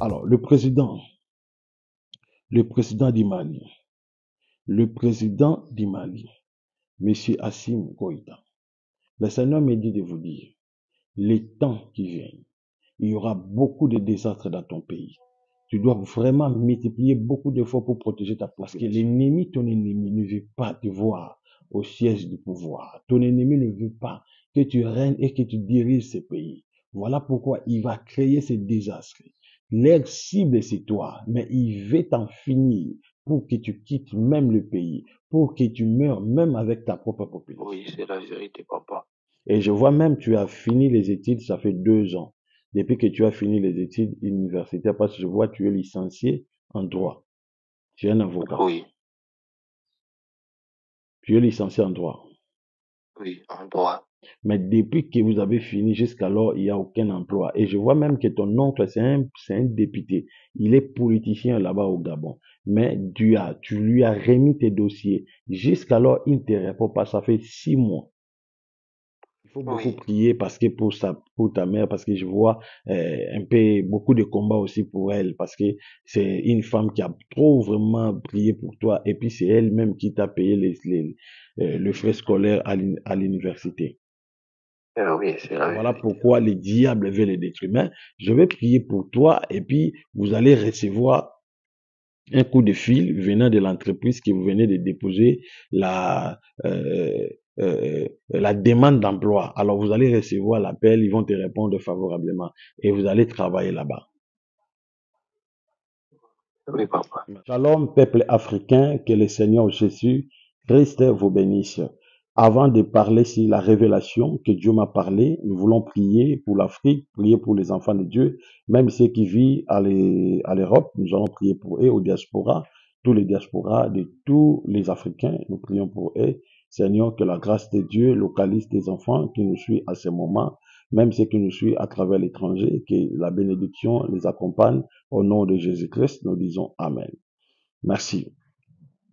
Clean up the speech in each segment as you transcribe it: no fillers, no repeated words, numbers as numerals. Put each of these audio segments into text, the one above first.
Alors, le président du Mali, Monsieur Assimi Goïta, le Seigneur me dit de vous dire, les temps qui viennent, il y aura beaucoup de désastres dans ton pays. Tu dois vraiment multiplier beaucoup d'efforts pour protéger ta population. Parce que l'ennemi, ton ennemi, ne veut pas te voir au siège du pouvoir. Ton ennemi ne veut pas que tu règnes et que tu diriges ce pays. Voilà pourquoi il va créer ces désastres. Leur cible, c'est toi, mais il veut t'en finir pour que tu quittes même le pays, pour que tu meurs même avec ta propre population. Oui, c'est la vérité, papa. Et je vois même, tu as fini les études, ça fait 2 ans. Depuis que tu as fini les études universitaires, parce que je vois, tu es licencié en droit. Tu es un avocat. Oui, Tu es licencié en droit. oui, en droit. Mais depuis que vous avez fini jusqu'alors, il n'y a aucun emploi. Et je vois même que ton oncle, c'est un député. Il est politicien là-bas au Gabon. Mais tu lui as remis tes dossiers. Jusqu'alors, il ne te répond pas. Ça fait 6 mois. Il faut beaucoup Oui, prier parce que pour ta mère, parce que je vois un peu beaucoup de combats aussi pour elle, parce que c'est une femme qui a trop vraiment prié pour toi, et puis c'est elle-même qui t'a payé le frais scolaire à l'université. oui, c'est la Voilà vérité. pourquoi le diable veut les détruire. Mais je vais prier pour toi, et puis vous allez recevoir un coup de fil venant de l'entreprise que vous venez de déposer la, la demande d'emploi. Alors vous allez recevoir l'appel, ils vont te répondre favorablement et vous allez travailler là-bas. Oui, papa. Shalom, peuple africain, que le Seigneur Jésus Christ vous bénisse. Avant de parler sur la révélation que Dieu m'a parlé, nous voulons prier pour l'Afrique, prier pour les enfants de Dieu, même ceux qui vivent à l'Europe, nous allons prier pour eux, aux diasporas, tous les diasporas de tous les Africains, nous prions pour eux. Seigneur, que la grâce de Dieu localise tes enfants qui nous suivent à ce moment, même ceux qui nous suivent à travers l'étranger, que la bénédiction les accompagne. Au nom de Jésus-Christ, nous disons Amen. Merci.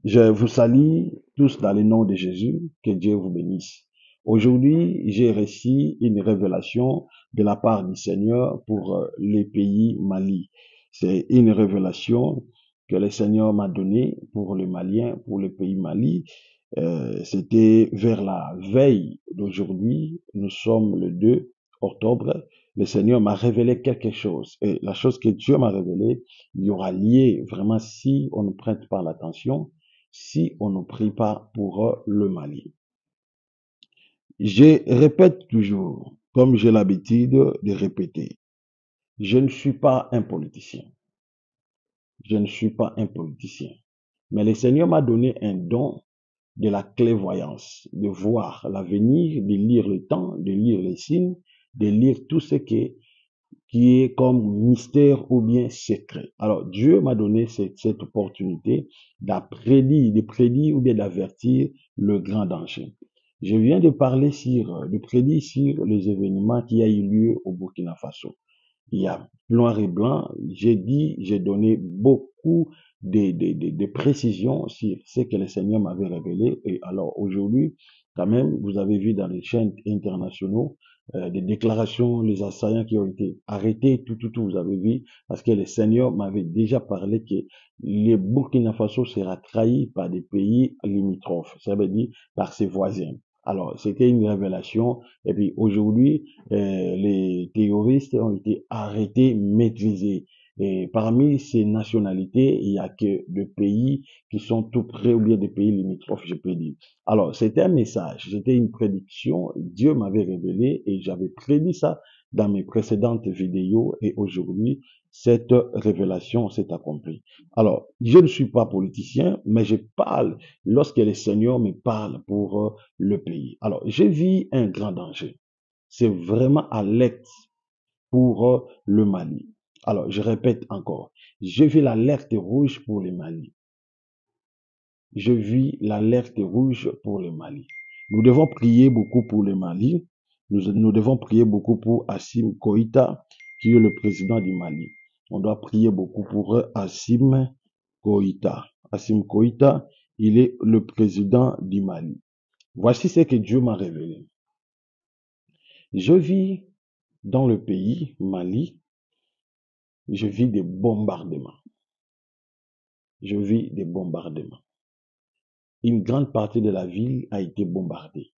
Je vous salue tous dans le nom de Jésus. Que Dieu vous bénisse. Aujourd'hui, j'ai reçu une révélation de la part du Seigneur pour les pays Mali. C'est une révélation que le Seigneur m'a donnée pour les Maliens, pour le pays Mali. C'était vers la veille d'aujourd'hui. Nous sommes le 2 octobre. Le Seigneur m'a révélé quelque chose. Et la chose que Dieu m'a révélée, il y aura lié vraiment si on ne prête pas l'attention, si on ne prie pas pour le Mali. Je répète toujours, comme j'ai l'habitude de répéter, je ne suis pas un politicien. Je ne suis pas un politicien. Mais le Seigneur m'a donné un don de la clairvoyance, de voir l'avenir, de lire le temps, de lire les signes, de lire tout ce qui est comme mystère ou bien secret. Alors, Dieu m'a donné cette opportunité de prédire ou bien d'avertir le grand danger. Je viens de prédire sur les événements qui a eu lieu au Burkina Faso. Il y a noir et blanc. J'ai donné beaucoup de précisions sur ce que le Seigneur m'avait révélé. Et alors aujourd'hui, quand même, vous avez vu dans les chaînes internationaux des déclarations, les assaillants qui ont été arrêtés, tout, vous avez vu, parce que le Seigneur m'avait déjà parlé que le Burkina Faso sera trahi par des pays limitrophes, ça veut dire par ses voisins. Alors, c'était une révélation. Et puis aujourd'hui, les terroristes ont été arrêtés, maîtrisés. Et parmi ces nationalités, il y a que des pays qui sont tout près ou bien des pays limitrophes, je peux dire. Alors, c'était un message, c'était une prédiction. Dieu m'avait révélé et j'avais prédit ça dans mes précédentes vidéos et aujourd'hui, cette révélation s'est accomplie. Alors, je ne suis pas politicien, mais je parle lorsque le Seigneur me parle pour le pays. Alors, je vis un grand danger. C'est vraiment alerte pour le Mali. Alors, je répète encore, je vis l'alerte rouge pour le Mali. Je vis l'alerte rouge pour le Mali. Nous devons prier beaucoup pour le Mali. Nous devons prier beaucoup pour Assimi Goïta, qui est le président du Mali. On doit prier beaucoup pour Assimi Goïta. Assimi Goïta, il est le président du Mali. Voici ce que Dieu m'a révélé. Je vis dans le pays, Mali, je vis des bombardements. Je vis des bombardements. Une grande partie de la ville a été bombardée.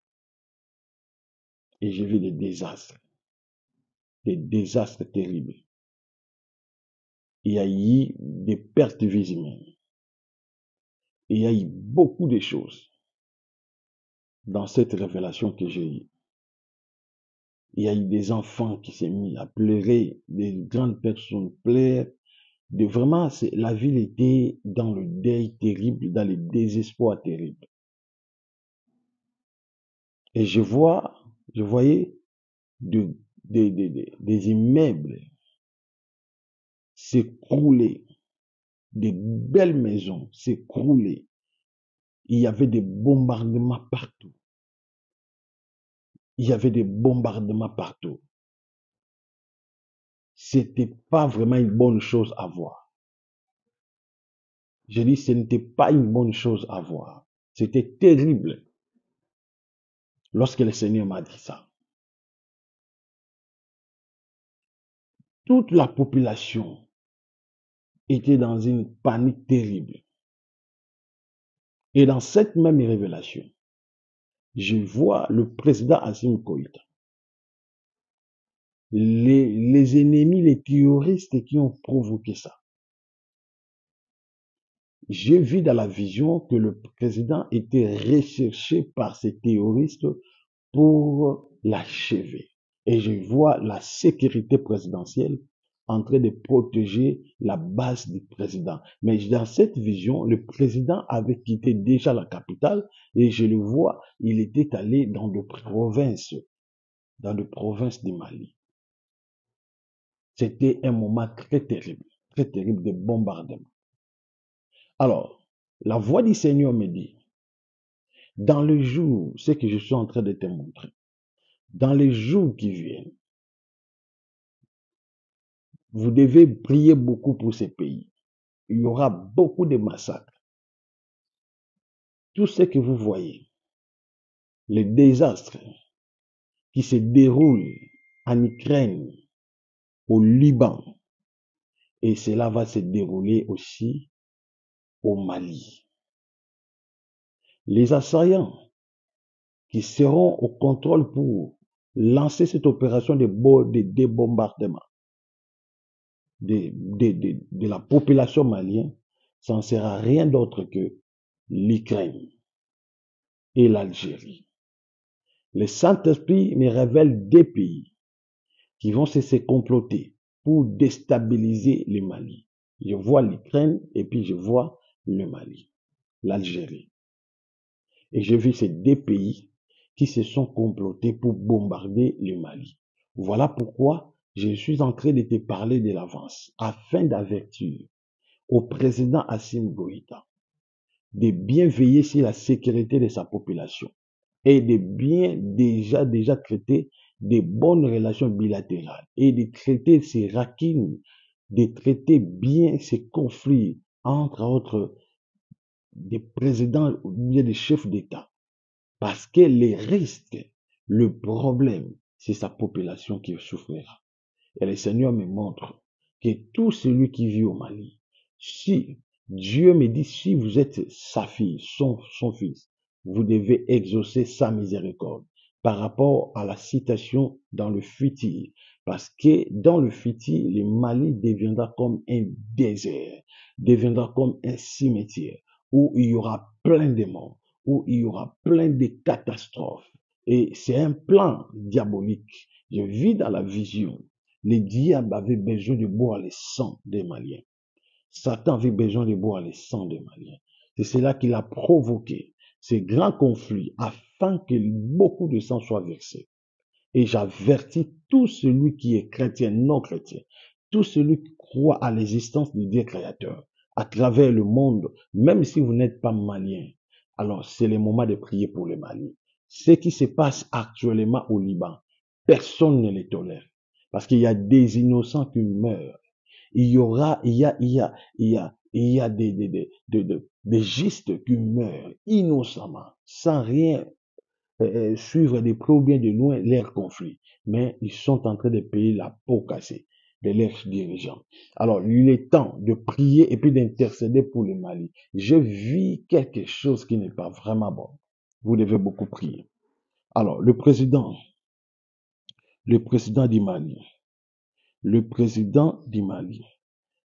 Et je vis des désastres terribles. Il y a eu des pertes de vies humaines. Il y a eu beaucoup de choses dans cette révélation que j'ai eue. Il y a eu des enfants qui s'est mis à pleurer, des grandes personnes pleurent. Vraiment, la ville était dans le deuil terrible, dans le désespoir terrible. Et je voyais des immeubles s'écrouler, des belles maisons s'écrouler. Il y avait des bombardements partout. Il y avait des bombardements partout. C'était pas vraiment une bonne chose à voir. Je dis, ce n'était pas une bonne chose à voir. C'était terrible lorsque le Seigneur m'a dit ça. Toute la population était dans une panique terrible. Et dans cette même révélation, je vois le président Assimi Goïta, les ennemis, les terroristes qui ont provoqué ça. J'ai vu dans la vision que le président était recherché par ces terroristes pour l'achever. Et je vois la sécurité présidentielle en train de protéger la base du président. Mais dans cette vision, le président avait quitté déjà la capitale et je le vois, il était allé dans des provinces du Mali. C'était un moment très terrible de bombardement. Alors, la voix du Seigneur me dit, dans le jour, ce que je suis en train de te montrer, dans les jours qui viennent, vous devez prier beaucoup pour ces pays. Il y aura beaucoup de massacres. Tout ce que vous voyez, les désastres qui se déroulent en Ukraine, au Liban, et cela va se dérouler aussi au Mali. Les assaillants qui seront au contrôle pour lancer cette opération de débombardement de la population malienne, ça ne sera rien d'autre que l'Ukraine et l'Algérie. Le Saint-Esprit me révèle des pays qui vont se comploter pour déstabiliser le Mali. Je vois l'Ukraine et puis je vois le Mali, l'Algérie. Et je vis ces deux pays qui se sont complotés pour bombarder le Mali. Voilà pourquoi je suis en train de te parler de l'avance, afin d'avertir au président Assimi Goïta de bien veiller sur la sécurité de sa population et de bien déjà traiter des bonnes relations bilatérales et de traiter ces raquines, de traiter bien ces conflits entre autres des présidents ou bien des chefs d'État. Parce que les risques, le problème, c'est sa population qui souffrira. Et le Seigneur me montre que tout celui qui vit au Mali, si Dieu me dit, si vous êtes sa fille, son fils, vous devez exaucer sa miséricorde par rapport à la citation dans le futur. Parce que dans le futur, le Mali deviendra comme un désert, deviendra comme un cimetière où il y aura plein de morts, où il y aura plein de catastrophes. Et c'est un plan diabolique. Je vis dans la vision. Le diable avait besoin de boire le sang des Maliens. Satan avait besoin de boire le sang des Maliens. C'est cela qu'il a provoqué ces grands conflits afin que beaucoup de sang soit versé. Et j'avertis tout celui qui est chrétien, non chrétien, tout celui qui croit à l'existence du Dieu créateur à travers le monde, même si vous n'êtes pas malien. Alors, c'est le moment de prier pour le Mali. Ce qui se passe actuellement au Liban, personne ne le tolère. Parce qu'il y a des innocents qui meurent. Il y a des justes qui meurent innocemment, sans rien suivre de près ou bien de loin leurs conflits. Mais ils sont en train de payer la peau cassée de leurs dirigeants. Alors, il est temps de prier et puis d'intercéder pour le Mali. Je vis quelque chose qui n'est pas vraiment bon. Vous devez beaucoup prier. Alors, le président du Mali,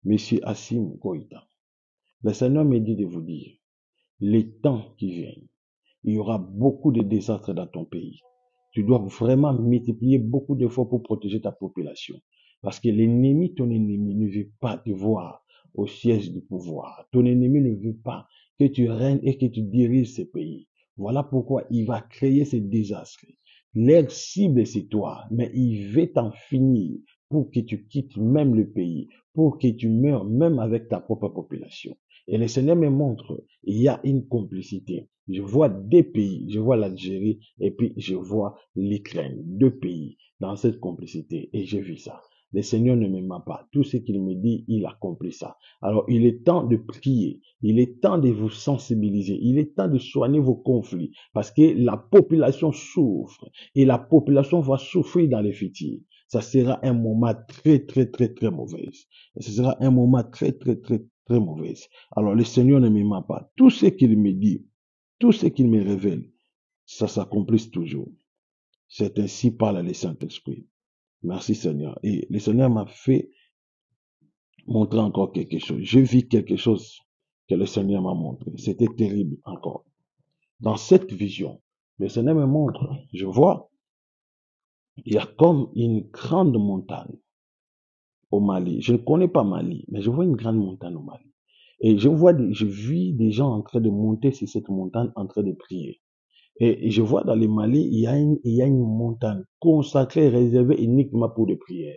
Monsieur Assimi Goïta, le Seigneur me dit de vous dire, les temps qui viennent, il y aura beaucoup de désastres dans ton pays. Tu dois vraiment multiplier beaucoup d'efforts pour protéger ta population. Parce que l'ennemi, ton ennemi, ne veut pas te voir au siège du pouvoir. Ton ennemi ne veut pas que tu règnes et que tu diriges ce pays. Voilà pourquoi il va créer ces désastres. Leur cible, c'est toi, mais il veut t'en finir pour que tu quittes même le pays, pour que tu meurs même avec ta propre population. Et le Seigneur me montre, il y a une complicité. Je vois deux pays, je vois l'Algérie et puis je vois l'Ukraine, deux pays dans cette complicité et j'ai vu ça. Le Seigneur ne me ment pas. Tout ce qu'il me dit, il accomplit ça. Alors, il est temps de prier. Il est temps de vous sensibiliser. Il est temps de soigner vos conflits parce que la population souffre et la population va souffrir dans les futur. Ça sera un moment très, très, très, très mauvais. Ce sera un moment très, très, très, très mauvais. Alors, le Seigneur ne me ment pas. Tout ce qu'il me dit, tout ce qu'il me révèle, ça s'accomplisse toujours. C'est ainsi parle le Saint-Esprit. Merci Seigneur. Et le Seigneur m'a fait montrer encore quelque chose. Je vis quelque chose que le Seigneur m'a montré. C'était terrible encore. Dans cette vision, le Seigneur me montre, je vois, il y a comme une grande montagne au Mali. Je ne connais pas Mali, mais je vois une grande montagne au Mali. Et je vis des gens en train de monter sur cette montagne en train de prier. Et je vois dans le Mali, il y a une montagne consacrée, réservée uniquement pour les prières.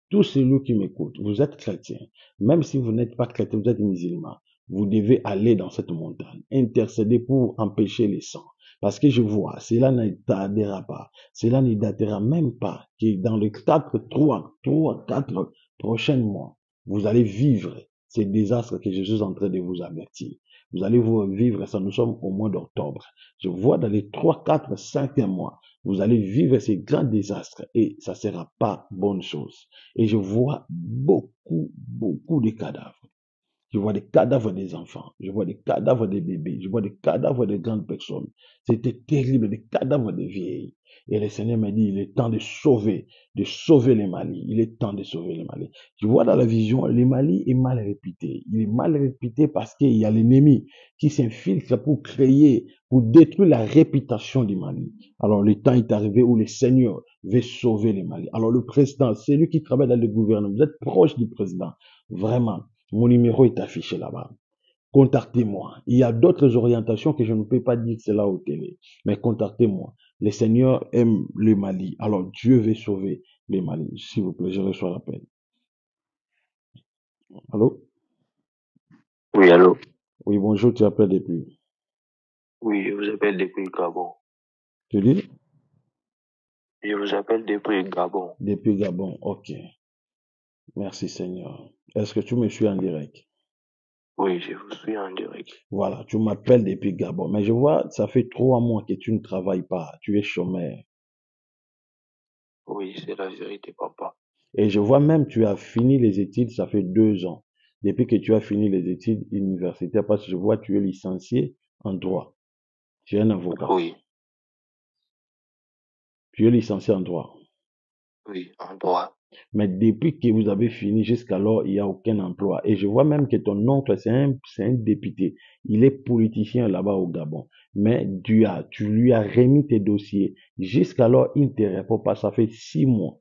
Tous ceux qui m'écoutent, vous êtes chrétiens. Même si vous n'êtes pas chrétien, vous êtes musulman. Vous devez aller dans cette montagne, intercéder pour empêcher les sangs. Parce que je vois, cela ne tardera pas. Cela ne datera même pas que dans les 4 prochains mois, vous allez vivre ces désastres que je suis en train de vous avertir. Vous allez vous vivre ça. Nous sommes au mois d'octobre. Je vois dans les 3, 4, 5 mois, vous allez vivre ces grands désastres et ça sera pas bonne chose. Et je vois beaucoup, beaucoup de cadavres. Je vois des cadavres des enfants. Je vois des cadavres des bébés. Je vois des cadavres de grandes personnes. C'était terrible, des cadavres de vieilles. Et le Seigneur m'a dit, il est temps de sauver les Mali. Il est temps de sauver les Mali. Je vois dans la vision, le Mali est mal réputé. Il est mal réputé parce qu'il y a l'ennemi qui s'infiltre pour créer, pour détruire la réputation du Mali. Alors le temps est arrivé où le Seigneur veut sauver les Mali. Alors le président, c'est lui qui travaille dans le gouvernement. Vous êtes proche du président. Vraiment. Mon numéro est affiché là-bas. Contactez-moi. Il y a d'autres orientations que je ne peux pas dire cela au télé. Mais contactez-moi. Le Seigneur aime le Mali. Alors Dieu veut sauver le Mali. S'il vous plaît, je reçois l'appel. Allô? Oui, allô? Oui, bonjour, tu appelles depuis. Oui, je vous appelle depuis Gabon. Tu dis? Je vous appelle depuis Gabon. Depuis Gabon. Ok. Merci Seigneur. Est-ce que tu me suis en direct? Oui, je vous suis en direct. Voilà, tu m'appelles depuis Gabon. Mais je vois, ça fait 3 mois que tu ne travailles pas. Tu es chômeur. Oui, c'est la vérité, papa. Et je vois même, tu as fini les études, ça fait 2 ans. Depuis que tu as fini les études universitaires, parce que je vois, tu es licencié en droit. Tu es un avocat. Oui, Tu es licencié en droit. oui, en droit. Mais depuis que vous avez fini jusqu'alors, il n'y a aucun emploi. Et je vois même que ton oncle, c'est un député. Il est politicien là-bas au Gabon. Mais tu lui as remis tes dossiers. Jusqu'alors, il ne te répond pas. Ça fait 6 mois.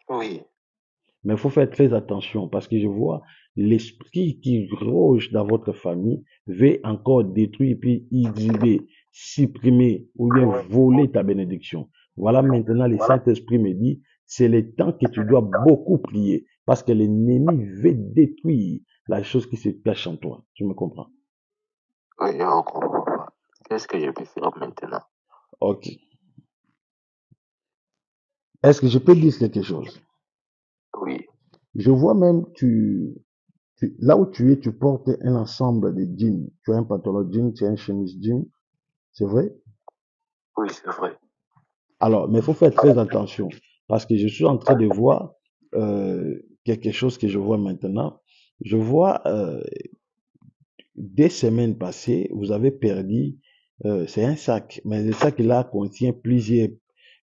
Oui, Mais il faut faire très attention parce que je vois l'esprit qui roge dans votre famille veut encore détruire, puis exhiber, supprimer ou bien voler ta bénédiction. Voilà maintenant le Saint-Esprit me dit, c'est le temps que tu dois beaucoup prier parce que l'ennemi veut détruire la chose qui se cache en toi. Tu me comprends? oui, je comprends, papa. Qu'est-ce que je peux faire maintenant? Ok. Est-ce que je peux dire quelque chose? Oui, Je vois même, là où tu es, tu portes un ensemble de jeans. Tu as un pantalon jean, tu as une chemise jean. C'est vrai? Oui, c'est vrai. Alors, mais il faut faire très attention parce que je suis en train de voir quelque chose que je vois maintenant. Je vois des semaines passées, vous avez perdu, c'est un sac, mais le sac là contient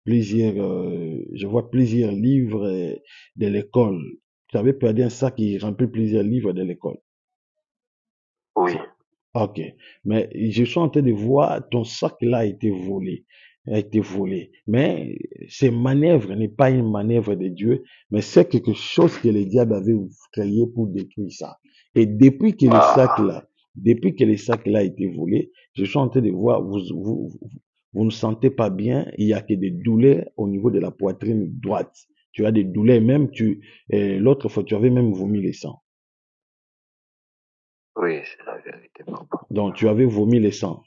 je vois plusieurs livres de l'école. Vous avez perdu un sac qui remplit plusieurs livres de l'école. Oui, Ok, mais je suis en train de voir ton sac là a été volé. Mais ces manœuvres n'est pas une manœuvre de Dieu, mais c'est quelque chose que le diable avait créé pour détruire ça. Et depuis que le sac là a été volé, je suis en train de voir, vous ne sentez pas bien, il y a que des douleurs au niveau de la poitrine droite. Tu as des douleurs, même l'autre fois, tu avais même vomi le sang. oui, c'est la vérité, papa. Donc, tu avais vomi le sang.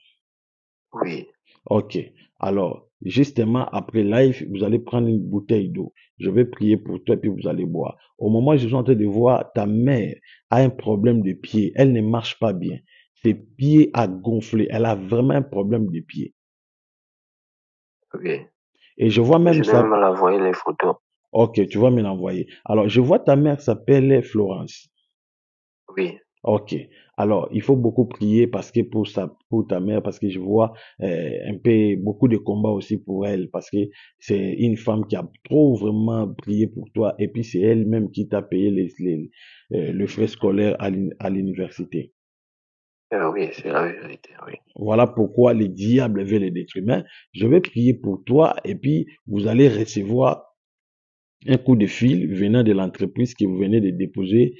Oui, Ok. Alors, justement, après live, vous allez prendre une bouteille d'eau. Je vais prier pour toi et puis vous allez boire. Au moment où je suis en train de voir, ta mère a un problème de pied. Elle ne marche pas bien. Ses pieds a gonflé. Elle a vraiment un problème de pied. oui. Et je vois Je même vais ça. même l'envoyer les photos. Ok, tu vas me l'envoyer. Alors, je vois ta mère s'appelle Florence. Oui, Ok. Alors, il faut beaucoup prier parce que pour ta mère, parce que je vois un peu beaucoup de combats aussi pour elle, parce que c'est une femme qui a trop vraiment prié pour toi, et puis c'est elle-même qui t'a payé le frais scolaire à l'université. oui, c'est la vérité, oui. Voilà pourquoi le diable veut le détruire. Mais je vais prier pour toi, et puis vous allez recevoir un coup de fil venant de l'entreprise que vous venez de déposer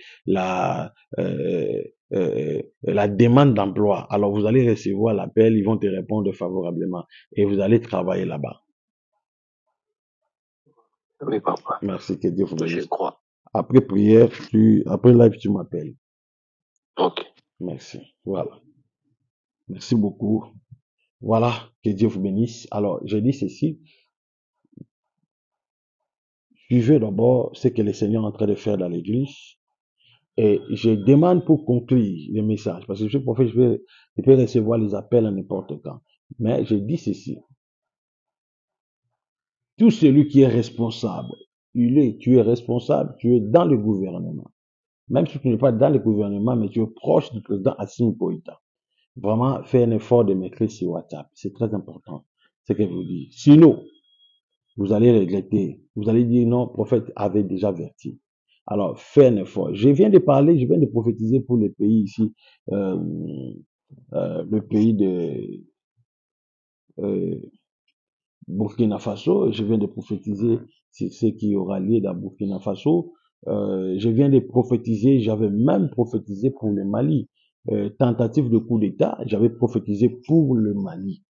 euh, la demande d'emploi. Alors vous allez recevoir l'appel, ils vont te répondre favorablement et vous allez travailler là-bas. Oui, papa, Merci, que Dieu vous je bénisse. crois. Après prière, après live, tu m'appelles. Ok. Merci. Voilà. Merci beaucoup. Voilà, que Dieu vous bénisse. Alors, je dis ceci. Suivez d'abord ce que le Seigneur est en train de faire dans l'église. Et je demande pour conclure le message, parce que je suis prophète, je peux recevoir les appels à n'importe quand. Mais je dis ceci. Tout celui qui est responsable, tu es responsable, tu es dans le gouvernement. Même si tu n'es pas dans le gouvernement, mais tu es proche du président Assimi Goïta. Vraiment, fais un effort de m'écrire sur WhatsApp. C'est très important. Ce que je vous dis. Sinon, vous allez regretter. Vous allez dire non, le prophète avait déjà averti. Alors, fais un effort. Je viens de prophétiser pour les pays ici, euh, le pays de euh, Burkina Faso. Je viens de prophétiser sur ce qui aura lieu dans Burkina Faso. Je viens de prophétiser, j'avais même prophétisé pour le Mali. Tentative de coup d'État, j'avais prophétisé pour le Mali.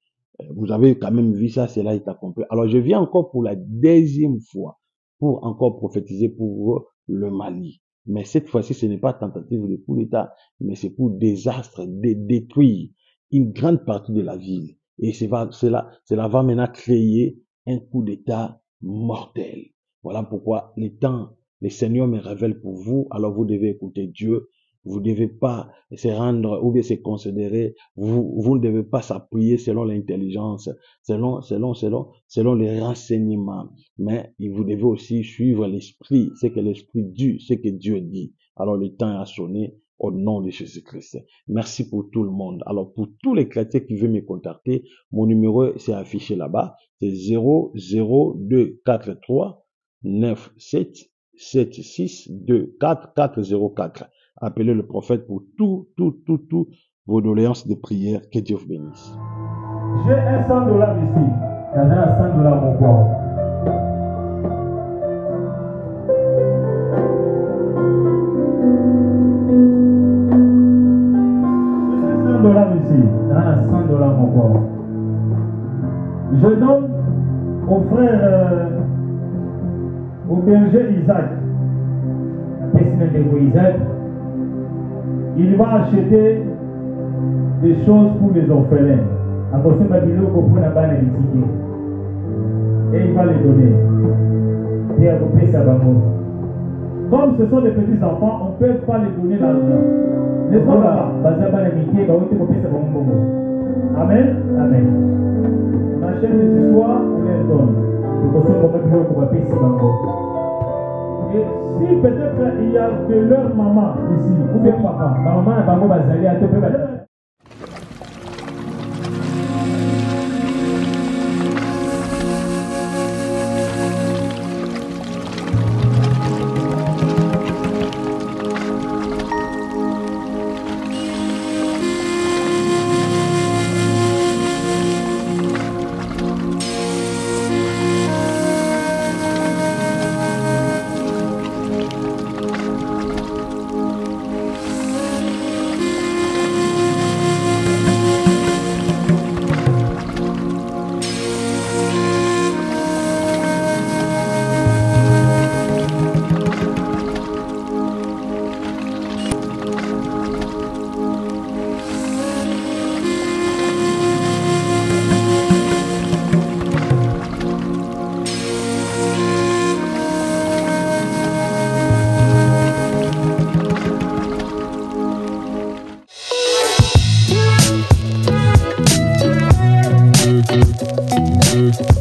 Vous avez quand même vu ça, cela est accompli. Alors je viens encore pour la deuxième fois pour encore prophétiser pour le Mali. Mais cette fois-ci, ce n'est pas tentative de coup d'État, mais c'est pour désastre, de détruire une grande partie de la ville. Et cela va maintenant créer un coup d'État mortel. Voilà pourquoi les Seigneurs me révèlent pour vous, alors vous devez écouter Dieu. Vous ne devez pas se rendre ou bien se considérer, vous ne devez pas s'appuyer selon l'intelligence, selon les renseignements. Mais vous devez aussi suivre l'esprit, ce que l'esprit dit, ce que Dieu dit. Alors le temps a sonné au nom de Jésus-Christ. Merci pour tout le monde. Alors pour tous les chrétiens qui veulent me contacter, mon numéro c'est affiché là-bas. C'est 00243 97 76 24 404. Appelez le prophète pour tout vos doléances de prière. Que Dieu vous bénisse. J'ai un $100 ici. Dans un $100 mon corps. $100 ici. Dans $100 mon corps. Je donne au frère, au berger Isaac. Isaac. Il va acheter des choses pour les orphelins. Et il va les donner. Comme ce sont des petits enfants, on ne peut pas les donner l'argent. N'est-ce pas là? Amen. Amen. la chaîne des histoires, on les donne. Et si peut-être il y a que leur maman ici, ou bien papa, maman n'a pas besoin à te faire. Thank you.